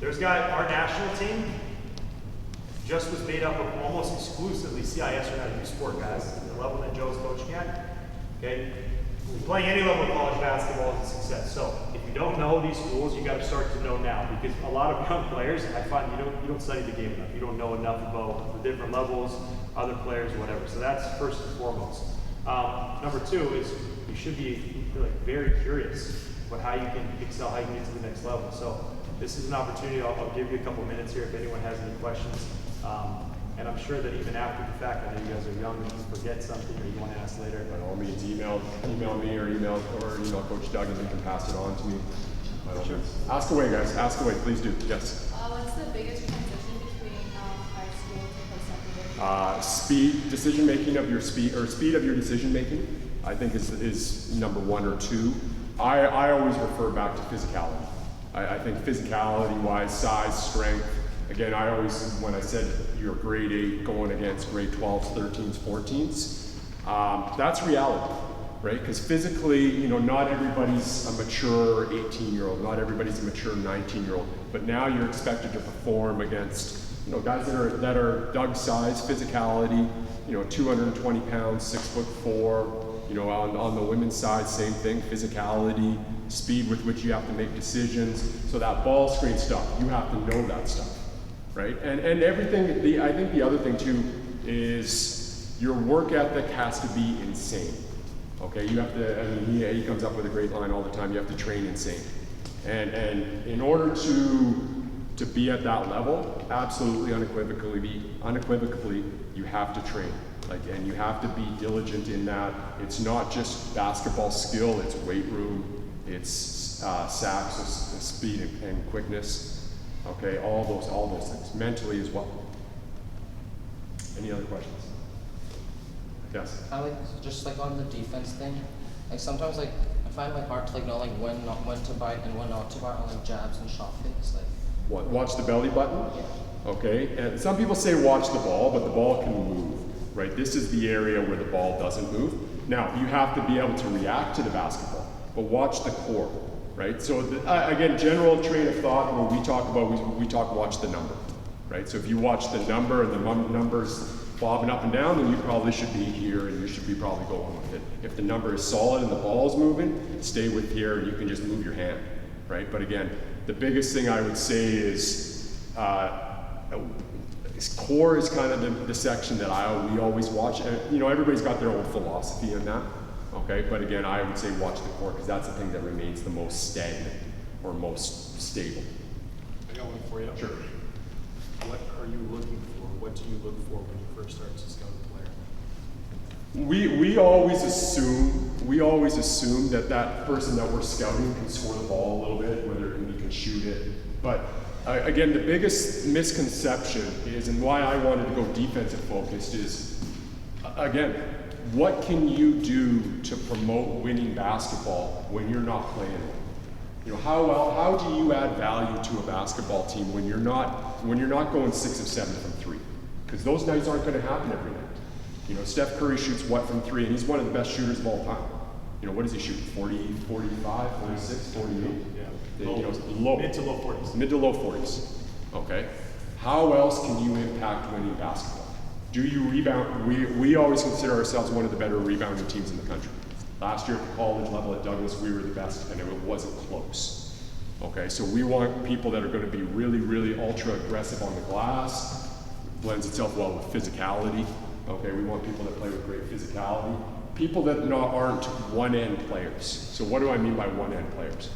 Our national team just was made up of almost exclusively CIS or not U-Sport guys, the level that Joe's coaching at. Okay, playing any level of college basketball is a success. So if you don't know these schools, you got to start to know now, because a lot of young players, I find you don't study the game enough. You don't know enough about the different levels, other players, whatever. So that's first and foremost. Number two is you should be very curious about how you can excel, how you can get to the next level. So this is an opportunity. I'll give you a couple minutes here if anyone has any questions. And I'm sure that even after the fact, I know you guys are young and you forget something or you want to ask later. By all means, email me or email Coach Doug and he can pass it on to me. Sure. Ask away, guys. Ask away. Please do. Yes. What's the biggest transition between high school to post-secondary? Speed, decision making of your speed of your decision making, I think is number one or two. I always refer back to physicality. I think physicality wise, size, strength. Again, I always, when I said you're grade 8 going against grade 12s, 13s, 14s, that's reality, right? Because physically, not everybody's a mature 18-year-old, not everybody's a mature 19-year-old, but now you're expected to perform against, guys that are Doug's size, physicality, 220 pounds, 6'4", on the women's side, same thing, physicality, speed with which you have to make decisions. So that ball screen stuff, you have to know that stuff. Right, and everything. I think the other thing too is your work ethic has to be insane. Okay, you have to. I mean, he comes up with a great line all the time. You have to train insane, and in order to be at that level, absolutely unequivocally, you have to train. And you have to be diligent in that. It's not just basketball skill. It's weight room. It's sacks, speed and quickness. Okay, all those things, mentally as well. Any other questions? Yes? Just on the defense thing, sometimes I find hard to know when to bite and when not to bite on jabs and shot fakes. What? Watch the belly button? Yeah. Okay, and some people say watch the ball, but the ball can move, right? This is the area where the ball doesn't move. Now, you have to be able to react to the basketball, but watch the core. Right. So again, general train of thought when we talk watch the number, right? So if you watch the number and the number's bobbing up and down, then you probably should be here and you should be probably going with it. If the number is solid and the ball's moving, stay with here and you can just move your hand, right? But again, the biggest thing I would say is core is kind of the section that we always watch. And, everybody's got their own philosophy in that. Okay, but again, I would say watch the core because that's the thing that remains the most stagnant or most stable. I got one for you. Sure. What are you looking for? What do you look for when you first start to scout a player? We always assume that person that we're scouting can score the ball a little bit, whether he can shoot it. But again, the biggest misconception is, and why I wanted to go defensive focused is, again, what can you do to promote winning basketball when you're not playing? How do you add value to a basketball team when you're not going 6 of 7 from 3? Because those nights aren't going to happen every night. Steph Curry shoots what from 3, and he's one of the best shooters of all time. What does he shoot? 40, 45, 46, 48? Yeah. Low. Mid to low 40s. Mid to low 40s. Okay. How else can you impact winning basketball? Do you rebound? We always consider ourselves one of the better rebounding teams in the country. Last year at the college level at Douglas, we were the best, and it wasn't close. Okay, so we want people that are going to be really, really ultra aggressive on the glass. It blends itself well with physicality. Okay, we want people that play with great physicality. People that aren't one-end players. So what do I mean by one-end players?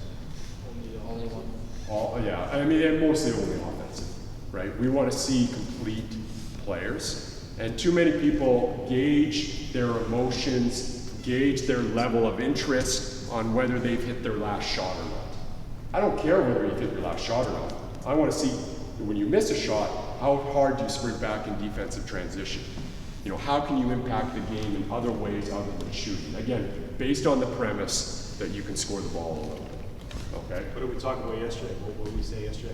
Only one. Yeah, I mean, and mostly only offensive, right? We want to see complete players. And too many people gauge their emotions, gauge their level of interest on whether they've hit their last shot or not. I don't care whether you've hit your last shot or not. I want to see, when you miss a shot, how hard do you sprint back in defensive transition? How can you impact the game in other ways other than shooting? Again, based on the premise that you can score the ball a little bit. Okay? What did we talk about yesterday? What did we say yesterday?